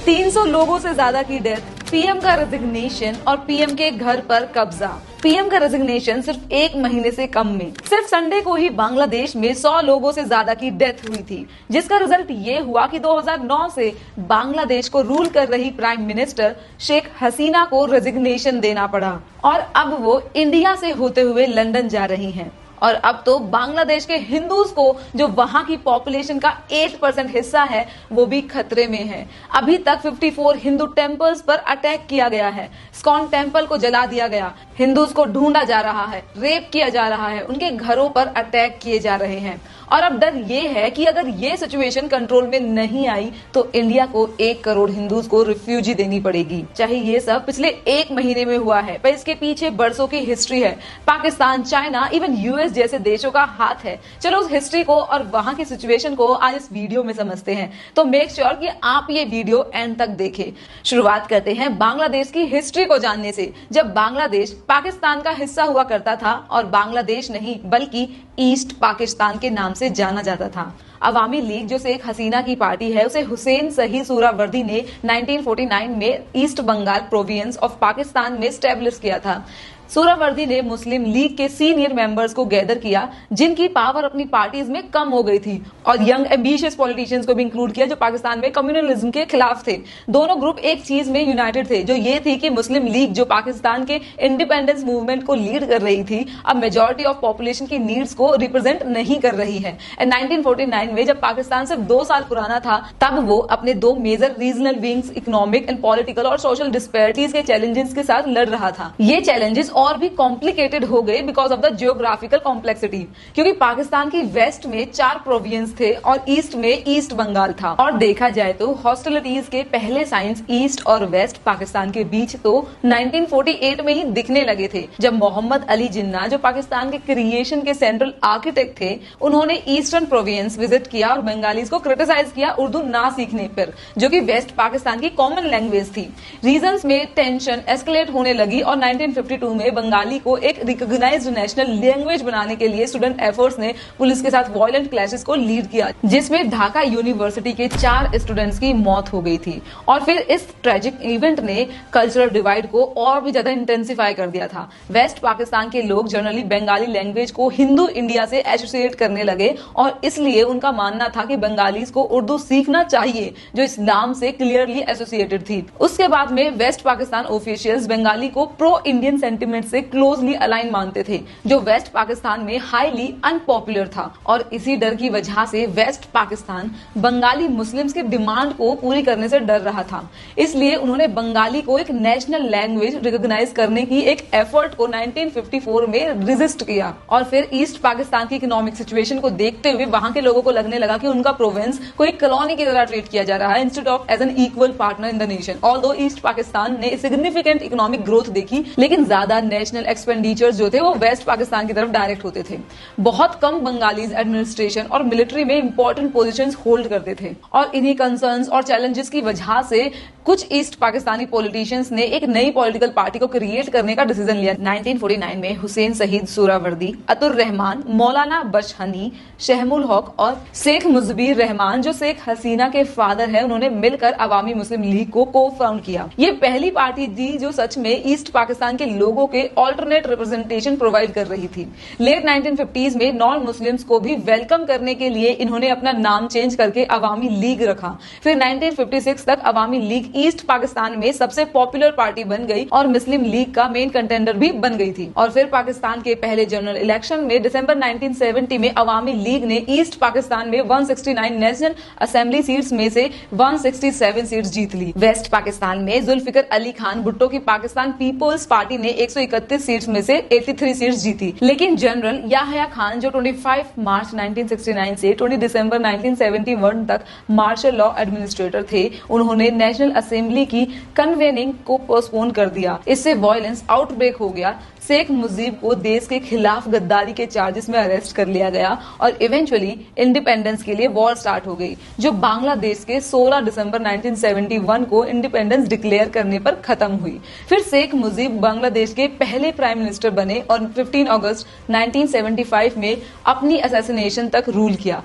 300 लोगों से ज्यादा की डेथ, पीएम का रेजिग्नेशन और पीएम के घर पर कब्जा। पीएम का रेजिग्नेशन सिर्फ 1 महीने से कम में। सिर्फ संडे को ही बांग्लादेश में 100 लोगों से ज्यादा की डेथ हुई थी, जिसका रिजल्ट ये हुआ कि 2009 से बांग्लादेश को रूल कर रही प्राइम मिनिस्टर शेख हसीना को रेजिग्नेशन देना पड़ा और अब वो इंडिया से होते हुए लंदन जा रही हैं। और अब तो बांग्लादेश के हिंदूज को, जो वहां की पॉपुलेशन का 8% हिस्सा है, वो भी खतरे में है। अभी तक 54 हिंदू टेम्पल्स पर अटैक किया गया है, इस्कॉन टेम्पल को जला दिया गया, हिंदूज को ढूंढा जा रहा है, रेप किया जा रहा है, उनके घरों पर अटैक किए जा रहे हैं। और अब डर ये है कि अगर ये सिचुएशन कंट्रोल में नहीं आई तो इंडिया को 1 करोड़ हिंदूज को रिफ्यूजी देनी पड़ेगी। चाहे ये सब पिछले 1 महीने में हुआ है, पर इसके पीछे बरसों की हिस्ट्री है। पाकिस्तान, चाइना, इवन यूएस जैसे देशों का हाथ है। चलो उस हिस्ट्री को और वहां की सिचुएशन को आज इस वीडियो में समझते हैं, तो मेक श्योर कि आप ये वीडियो एंड तक देखें। शुरुआत करते हैं बांग्लादेश की हिस्ट्री को जानने से। जब बांग्लादेश पाकिस्तान का हिस्सा हुआ करता था, और बांग्लादेश नहीं बल्कि ईस्ट पाकिस्तान के नाम से जाना जाता था। अवामी लीग, जो शेख हसीना की पार्टी है, उसे हुसैन सही सोहरावर्दी ने 1949 में East Bengal province of Pakistan में स्टैब्लिश किया था। सोहरावर्दी ने मुस्लिम लीग के सीनियर मेंबर्स को गैदर किया, जिनकी पावर अपनी पार्टीज में कम हो गई थी, और यंग एम्बिशियस पॉलिटिशियंस को भी इंक्लूड किया जो पाकिस्तान में कम्युनलिज्म के खिलाफ थे। दोनों ग्रुप एक चीज में यूनाइटेड थे, जो ये थी कि मुस्लिम लीग, जो पाकिस्तान के इंडिपेंडेंस मूवमेंट को लीड कर रही थी, अब मेजॉरिटी ऑफ पॉपुलेशन की नीड्स को रिप्रेजेंट नहीं कर रही है। 1949 में जब पाकिस्तान सिर्फ 2 साल पुराना था, तब वो अपने 2 major regional wings, economic and political और सोशल डिस्पैरिटीज के चैलेंजेस के साथ लड़ रहा था। ये चैलेंजेस और भी कॉम्प्लिकेटेड हो गए because of the geographical complexity, क्योंकि पाकिस्तान की वेस्ट में 4 प्रोविंस थे और ईस्ट में ईस्ट बंगाल था। और देखा जाए तो हॉस्टिलिटीज के पहले साइंस ईस्ट और वेस्ट पाकिस्तान के बीच तो 1948 में ही दिखने लगे थे, जब मोहम्मद अली जिन्ना, जो पाकिस्तान के क्रिएशन के सेंट्रल आर्किटेक्ट थे, उन्होंने ईस्टर्न प्रोविंस विजिट किया और बंगालीज को क्रिटिसाइज किया उर्दू ना सीखने पर, जो कि वेस्ट पाकिस्तान की कॉमन लैंग्वेज थी। रीजन्स में टेंशन एस्केलेट होने लगी और 1952 में बंगाली को एक रिकॉग्नाइज्ड नेशनल लैंग्वेज बनाने के लिए स्टूडेंट एफर्ट्स ने पुलिस के साथ वायलेंट क्लैशेस को लीड किया, जिसमें ढाका यूनिवर्सिटी के 4 स्टूडेंट्स की मौत हो गई थी। और फिर इस ट्रेजिक इवेंट ने कल्चरल डिवाइड को और भी ज्यादा इंटेंसिफाई कर दिया था। वेस्ट पाकिस्तान के लोग जनरली बंगाली लैंग्वेज को हिंदू इंडिया से एसोसिएट करने लगे, और इसलिए उनका मानना था कि बंगालीज को उर्दू सीखना चाहिए, जो इस्लाम से क्लियरली एसोसिएटेड थी। उसके बाद में वेस्ट पाकिस्तान ऑफिशियल्स बंगाली को प्रो इंडियन सेंटिमेंट से क्लोजली अलाइन मानते थे, जो वेस्ट पाकिस्तान में हाईली अनपॉपुलर था। और इसी डर की वजह से वेस्ट पाकिस्तान बंगाली मुस्लिम्स की डिमांड को पूरी करने से डर रहा था। इसलिए उन्होंने बंगाली को एक नेशनल लैंग्वेज रिकॉग्नाइज करने की एक एफर्ट को 1954 में रेजिस्ट किया। और फिर ईस्ट पाकिस्तान की इकोनॉमिक सिचुएशन को देखते हुए वहां के लोगों को लगने लगा कि उनका प्रोविंस को एक कॉलोनी की तरह ट्रीट किया जा रहा है, instead of as an equal partner in the nation. Although East Pakistan ने सिग्निफिकेंट इकोनॉमिक ग्रोथ देखी, लेकिन ज्यादा नेशनल एक्सपेंडिचर्स जो थे वो वेस्ट पाकिस्तान की तरफ डायरेक्ट होते थे। बहुत कम बंगालीज एडमिनिस्ट्रेशन और मिलिट्री में इंपॉर्टेंट पोजीशंस होल्ड करते थे। और इन्हीं कंसर्न्स और चैलेंजेस की वजह से कुछ ईस्ट पाकिस्तानी पॉलिटिशियंस ने एक नई पॉलिटिकल पार्टी को क्रिएट करने का डिसीजन लिया। 1949 में हुसैन शहीद सोहरावर्दी, अतुर रहमान, मौलाना बशहनी, शहमुल हक और शेख मुजबिर रहमान, जो शेख हसीना के फादर है, उन्होंने मिलकर अवामी मुस्लिम लीग को को फाउंड किया। ये पहली पार्टी थी जो सच में ईस्ट पाकिस्तान के लोगों के ऑल्टरनेट रिप्रेजेंटेशन प्रोवाइड कर रही थी। लेट 1950s में नॉन मुस्लिम्स को भी वेलकम करने के लिए इन्होंने अपना नाम चेंज करके अवामी लीग रखा। फिर 1956 तक अवामी लीग ईस्ट पाकिस्तान में सबसे पॉपुलर पार्टी बन गई और मुस्लिम लीग का मेन कंटेंडर भी बन गई थी। और फिर पाकिस्तान के पहले जनरल इलेक्शन में दिसंबर 1970 में अवामी लीग ने ईस्ट पाकिस्तान में 169 नेशनल असेंबली सीट्स में से 167 सीट्स जीत ली। वेस्ट पाकिस्तान में जुल्फिकर अली खान भुट्टो की पाकिस्तान पीपुल्स पार्टी ने 131 सीट्स में से 83 सीट्स जीती। लेकिन जनरल याहया खान, जो 25 मार्च 1969 से 20 दिसंबर 1971 तक मार्शल लॉ एडमिनिस्ट्रेटर थे, उन्होंने नेशनल असेंबली की कन्वेनिंग को पोस्टपोन कर दिया। इससे वायलेंस आउटब्रेक हो गया। शेख मुजीब को देश के खिलाफ गद्दारी के चार्जेस में अरेस्ट कर लिया गया और इवेंचुअली इंडिपेंडेंस के लिए वॉर स्टार्ट हो गई, जो बांग्लादेश के 16 दिसंबर 1971 को इंडिपेंडेंस डिक्लेयर करने पर खत्म हुई। फिर शेख मुजीब बांग्लादेश के पहले प्राइम मिनिस्टर बने और 15 अगस्त 1975 में अपनी असैसिनेशन तक रूल किया।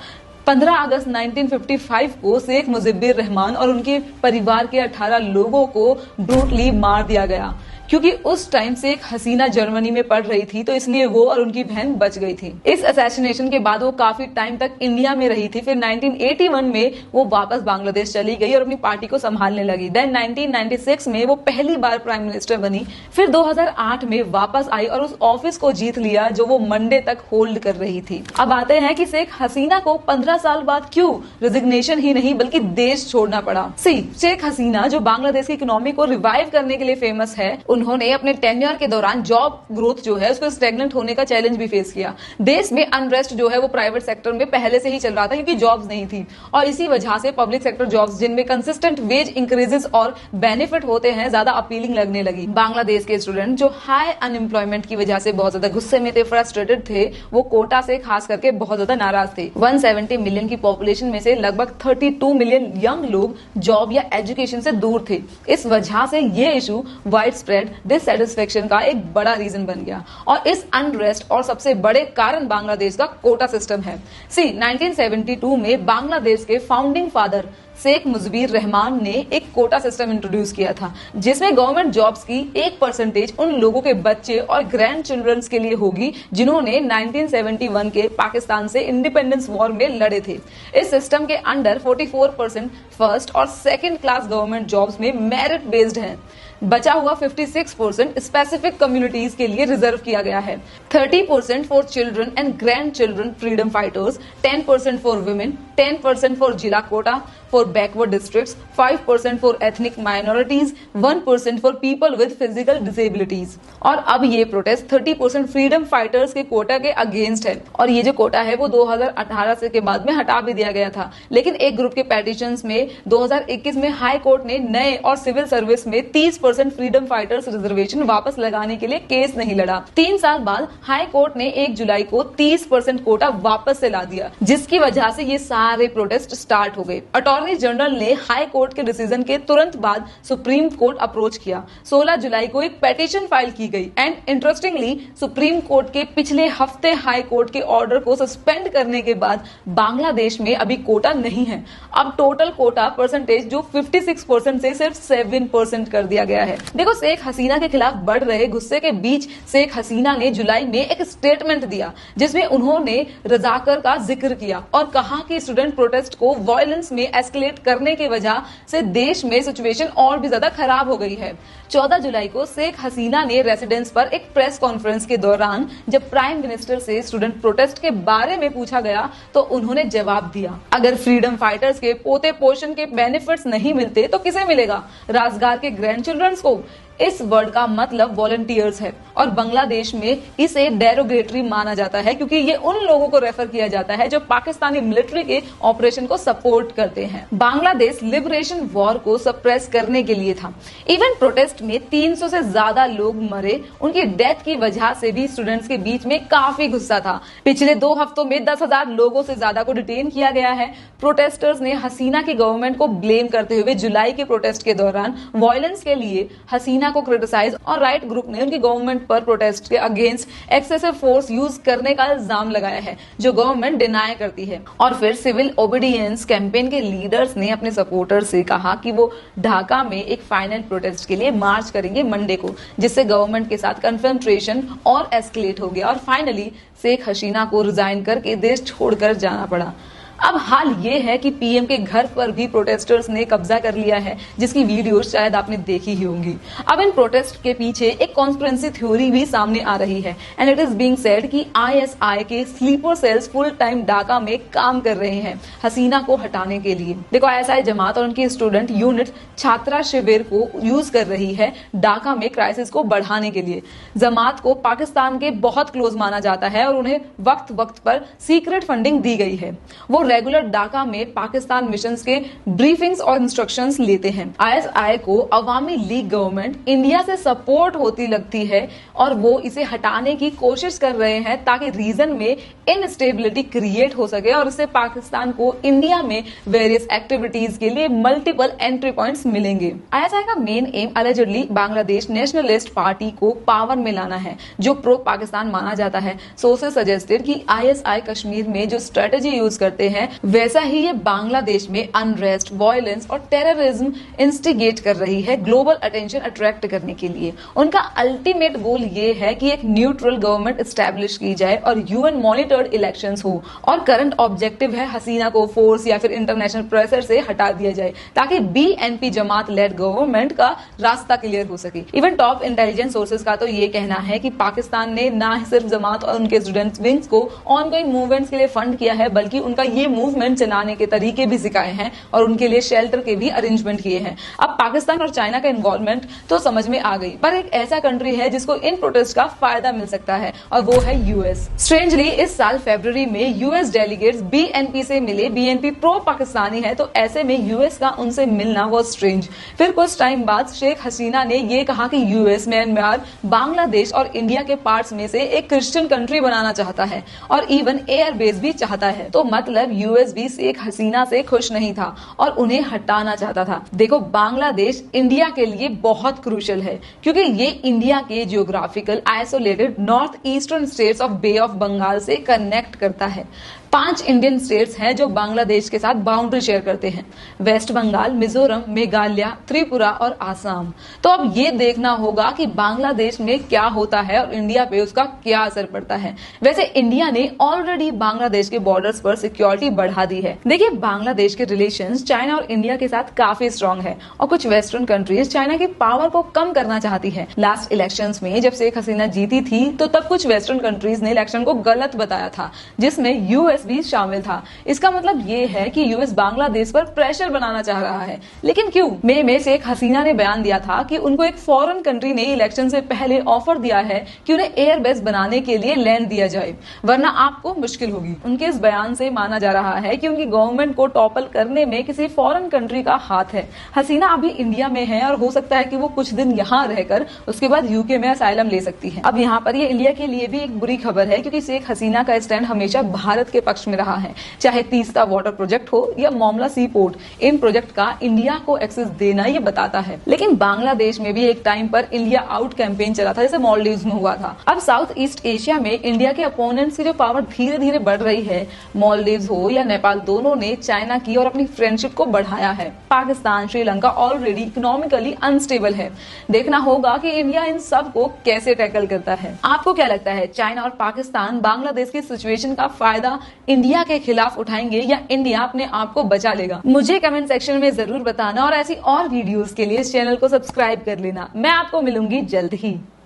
15 अगस्त 1955 को शेख मुजीबुर रहमान और उनके परिवार के 18 लोगों को ब्रूटली मार दिया गया, क्योंकि उस टाइम से एक हसीना जर्मनी में पढ़ रही थी, तो इसलिए वो और उनकी बहन बच गई थी। इस असैसिनेशन के बाद वो काफी टाइम तक इंडिया में रही थी। फिर 1981 में वो वापस बांग्लादेश चली गई और अपनी पार्टी को संभालने लगी। देन 1996 में वो पहली बार प्राइम मिनिस्टर बनी। फिर 2008 में वापस आई और उस ऑफिस को जीत लिया जो वो मंडे तक होल्ड कर रही थी। अब आते हैं कि शेख हसीना को 15 साल बाद क्यों रेजिग्नेशन ही नहीं बल्कि देश छोड़ना पड़ा। शेख हसीना जो बांग्लादेश की इकोनॉमी को रिवाइव करने के लिए फेमस है, उन्होंने अपने टेन्योर के दौरान जॉब ग्रोथ जो है उसको स्टेगनेंट होने का चैलेंज भी फेस किया। देश में अनरेस्ट जो है वो प्राइवेट सेक्टर में पहले से ही चल रहा था, क्योंकि जॉब्स नहीं थी, और इसी वजह से पब्लिक सेक्टर जॉब्स जिनमें कंसिस्टेंट वेज इंक्रीजेस और बेनिफिट होते हैं ज्यादा अपीलिंग लगने लगी। बांग्लादेश के स्टूडेंट जो हाई अनएम्प्लॉयमेंट की वजह से बहुत ज्यादा गुस्से में थे, फ्रस्ट्रेटेड थे, वो कोटा से खास करके बहुत ज्यादा नाराज थे। 170 मिलियन की पॉपुलेशन में से लगभग 32 मिलियन यंग लोग जॉब या एजुकेशन से दूर थे। इस वजह से ये इशू वाइड स्प्रेड डिससैटिस्फैक्शन का एक बड़ा रीजन बन गया, और इस अनरेस्ट और सबसे बड़े कारण बांग्लादेश का कोटा सिस्टम है। 1972 में बांग्लादेश के फाउंडिंग फादर शेख मुजीबुर रहमान ने एक कोटा सिस्टम इंट्रोड्यूस किया था, जिसमें गवर्नमेंट जॉब्स की 1% उन लोगों के बच्चे और ग्रैंड चिल्ड्रंस के लिए होगी जिन्होंने 1971 के पाकिस्तान से इंडिपेंडेंस वॉर में लड़े थे। इस सिस्टम के अंडर 44% फर्स्ट और सेकंड क्लास गवर्नमेंट जॉब्स में मेरिट बेस्ड है। बचा हुआ 56% स्पेसिफिक कम्युनिटीज के लिए रिजर्व किया गया है। 30% for children and grandchildren freedom fighters, 10% for women, 10% for जिला quota for backward districts, 5% for ethnic minorities, 1% for people with physical disabilities. और अब ये प्रोटेस्ट 30% फ्रीडम फाइटर्स के कोटा के अगेंस्ट है, और ये जो कोटा है वो 2018 से के बाद में हटा भी दिया गया था। लेकिन एक ग्रुप के पेटिशंस में 2021 में हाई कोर्ट ने नए और सिविल सर्विस में 30% फ्रीडम फाइटर्स रिजर्वेशन वापस लगाने के लिए केस नहीं लड़ा। 3 साल बाद हाई कोर्ट ने 1 जुलाई को 30% कोटा वापस से ला दिया, जिसकी वजह से ये सारे प्रोटेस्ट स्टार्ट हो गए। अटॉर्नी जनरल ने हाई कोर्ट के डिसीजन के तुरंत बाद सुप्रीम कोर्ट अप्रोच किया। 16 जुलाई को एक पेटिशन फाइल की गई, एंड इंटरेस्टिंगली सुप्रीम कोर्ट के पिछले हफ्ते हाई कोर्ट के ऑर्डर को सस्पेंड करने के बाद बांग्लादेश में अभी कोटा नहीं है। अब टोटल कोटा परसेंटेज जो 56% से सिर्फ 7% कर दिया गया है। देखो, शेख हसीना के खिलाफ बढ़ रहे गुस्से के बीच शेख हसीना ने जुलाई में एक स्टेटमेंट दिया, जिसमें उन्होंने रजाकर का जिक्र किया और कहा कि स्टूडेंट प्रोटेस्ट को वायलेंस में एस्केलेट करने की वजह से देश में सिचुएशन और भी ज्यादा खराब हो गई है। 14 जुलाई को शेख हसीना ने रेसिडेंस पर एक प्रेस कॉन्फ्रेंस के दौरान जब प्राइम मिनिस्टर से स्टूडेंट प्रोटेस्ट के बारे में पूछा गया तो उन्होंने जवाब दिया, अगर फ्रीडम फाइटर्स के पोते पोषण के बेनिफिट्स नहीं मिलते तो किसे मिलेगा? राजगार के ग्रैंड चिल्ड्रंस को। इस वर्ड का मतलब वॉलंटियर्स है, और बांग्लादेश में इसे डेरोगेटरी माना जाता है, क्योंकि ये उन लोगों को रेफर किया जाता है जो पाकिस्तानी मिलिट्री के ऑपरेशन को सपोर्ट करते हैं। बांग्लादेश लिबरेशन वॉर को सप्रेस करने के लिए था। इवन प्रोटेस्ट में 300 से ज्यादा लोग मरे। उनकी डेथ की वजह से भी स्टूडेंट्स के बीच में काफी गुस्सा था। पिछले 2 हफ्तों में 10,000 लोगों से ज्यादा को डिटेन किया गया है। प्रोटेस्टर्स ने हसीना की गवर्नमेंट को ब्लेम करते हुए जुलाई के प्रोटेस्ट के दौरान वायलेंस के लिए हसीना को क्रिटिसाइज, और राइट ग्रुप ने उनकी गवर्नमेंट पर प्रोटेस्ट के अगेंस्ट एक्सेसिव फोर्स यूज करने का इल्जाम लगाया है, जो गवर्नमेंट डिनाई करती है। और फिर सिविल ओबीडियंस कैंपेन के लीडर्स ने अपने सपोर्टर से कहा कि वो ढाका में एक फाइनल प्रोटेस्ट के लिए मार्च करेंगे मंडे को, जिससे गवर्नमेंट के साथ कन्फ्रंट्रेशन और एस्केलेट हो गया, और फाइनली शेख हसीना को रिजाइन करके देश छोड़कर जाना पड़ा। अब हाल ये है कि पीएम के घर पर भी प्रोटेस्टर्स ने कब्जा कर लिया है, जिसकी वीडियो शायद आपने देखी ही होंगी। अब इन प्रोटेस्ट के पीछे एक कॉन्स्पिरेसी थ्योरी भी सामने आ रही है, and it is being said कि आईएसआई के sleeper cells full time Dhaka में काम कर रहे हैं हसीना को हटाने के लिए। देखो, आईएसआई जमात और उनकी स्टूडेंट यूनिट छात्रा शिविर को यूज कर रही है ढाका में क्राइसिस को बढ़ाने के लिए। जमात को पाकिस्तान के बहुत क्लोज माना जाता है और उन्हें वक्त वक्त पर सीक्रेट फंडिंग दी गई है। वो रेगुलर ढाका में पाकिस्तान मिशंस के ब्रीफिंग्स और इंस्ट्रक्शंस लेते हैं। आईएसआई को अवामी लीग गवर्नमेंट इंडिया से सपोर्ट होती लगती है, और वो इसे हटाने की कोशिश कर रहे हैं ताकि रीजन में इनस्टेबिलिटी क्रिएट हो सके और इससे पाकिस्तान को इंडिया में वेरियस एक्टिविटीज के लिए मल्टीपल एंट्री पॉइंट्स मिलेंगे। आईएसआई का main M allegedly Bangladesh nationalist party को पावर में लाना है, जो प्रो पाकिस्तान माना जाता है। सोर्सेस सजेस्टेड कि आईएसआई कश्मीर में जो स्ट्रेटेजी यूज करते हैं है, वैसा ही ये बांग्लादेश में अनरेस्ट, वायलेंस और टेररिज्म इंस्टिगेट कर रही है ग्लोबल अटेंशन अट्रैक्ट करने के लिए। उनका अल्टीमेट गोल ये है कि एक न्यूट्रल गवर्नमेंट एस्टैब्लिश की जाए और यूएन मॉनिटर्ड इलेक्शंस हो, और करंट ऑब्जेक्टिव है हसीना को फोर्स या फिर इंटरनेशनल प्रेशर से हटा दिया जाए ताकि बीएनपी जमात लेड गवर्नमेंट का रास्ता क्लियर हो सके। इवन टॉप इंटेलिजेंस सोर्सेज का तो ये कहना है कि पाकिस्तान ने ना सिर्फ जमात और उनके स्टूडेंट्स विंग्स को ऑनगोइंग मूवमेंट्स के लिए फंड किया है, बल्कि उनका ये मूवमेंट चलाने के तरीके भी सिखाए हैं और उनके लिए शेल्टर के भी अरेंजमेंट किए हैं। अब पाकिस्तान और चाइना का इन्वॉल्वमेंट तो समझ में आ गई, पर एक ऐसा कंट्री है जिसको इन प्रोटेस्ट का फायदा मिल सकता है और वो है यूएस। स्ट्रेंजली इस साल फरवरी में यूएस डेलीगेट्स बीएनपी से मिले। बीएनपी प्रो पाकिस्तानी है, तो ऐसे में यूएस का उनसे मिलना वो स्ट्रेंज। फिर कुछ टाइम बाद शेख हसीना ने ये कहा कि यूएस म्यांमार, बांग्लादेश और इंडिया के पार्ट्स में से एक क्रिश्चियन कंट्री बनाना चाहता है और इवन एयर बेस भी चाहता है। तो मतलब यूएस भी शेख हसीना से खुश नहीं था और उन्हें हटाना चाहता था। देखो, बांग्लादेश इंडिया के लिए बहुत क्रूशियल है क्योंकि ये इंडिया के geographical isolated north eastern states of Bay of Bengal से कनेक्ट करता है। 5 इंडियन स्टेट्स हैं जो बांग्लादेश के साथ बाउंड्री शेयर करते हैं: वेस्ट बंगाल, मिजोरम, मेघालय, त्रिपुरा और आसाम। तो अब ये देखना होगा कि बांग्लादेश में क्या होता है और इंडिया पे उसका क्या असर पड़ता है। वैसे इंडिया ने ऑलरेडी बांग्लादेश के बॉर्डर्स पर सिक्योरिटी बढ़ा दी है। देखिए, बांग्लादेश के रिलेशंस चाइना और इंडिया के साथ काफी स्ट्रांग है और कुछ वेस्टर्न कंट्रीज चाइना की पावर को कम करना चाहती है। लास्ट इलेक्शंस में जब शेख हसीना जीती थी तो तब कुछ वेस्टर्न कंट्रीज ने इलेक्शन को गलत बताया था, जिसमें यूएस भी शामिल था। इसका मतलब ये है कि यूएस बांग्लादेश पर प्रेशर बनाना चाह रहा है। लेकिन क्यों? मई में शेख हसीना ने बयान दिया था कि उनको एक फॉरेन कंट्री ने इलेक्शन से पहले ऑफर दिया है कि उन्हें एयर बेस बनाने के लिए लैंड दिया जाए, वरना आपको मुश्किल होगी। उनके इस बयान से माना जा रहा है कि उनकी गवर्नमेंट को टॉपल करने में किसी फॉरेन कंट्री का हाथ है। हसीना अभी इंडिया में है और हो सकता है कि वो कुछ दिन यहाँ रहकर उसके बाद यूके में असाइलम ले सकती है। अब यहाँ पर ये इंडिया के लिए भी एक बुरी खबर है क्योंकि शेख हसीना का स्टैंड हमेशा भारत के पक्ष में रहा है, चाहे तीस्ता वाटर प्रोजेक्ट हो या मामला सी पोर्ट। इन प्रोजेक्ट का इंडिया को एक्सेस देना ये बताता है। लेकिन बांग्लादेश में भी एक टाइम पर इंडिया आउट कैंपेन चला था, जैसे मालदीव्स में हुआ था। अब साउथ ईस्ट एशिया में इंडिया के अपोनेंट्स की जो पावर धीरे धीरे बढ़ रही है, मालदीव्स हो या नेपाल, दोनों ने चाइना की और अपनी फ्रेंडशिप को बढ़ाया है। Pakistan, Sri Lanka already economically unstable है। देखना होगा कि इंडिया इन सब को कैसे टैकल करता है। आपको क्या लगता है, चाइना और पाकिस्तान बांग्लादेश की सिचुएशन का फायदा इंडिया के खिलाफ उठाएंगे या इंडिया अपने आप को बचा लेगा? मुझे कमेंट सेक्शन में जरूर बताना और ऐसी और वीडियोस के लिए इस चैनल को सब्सक्राइब कर लेना। मैं आपको मिलूंगी जल्द ही।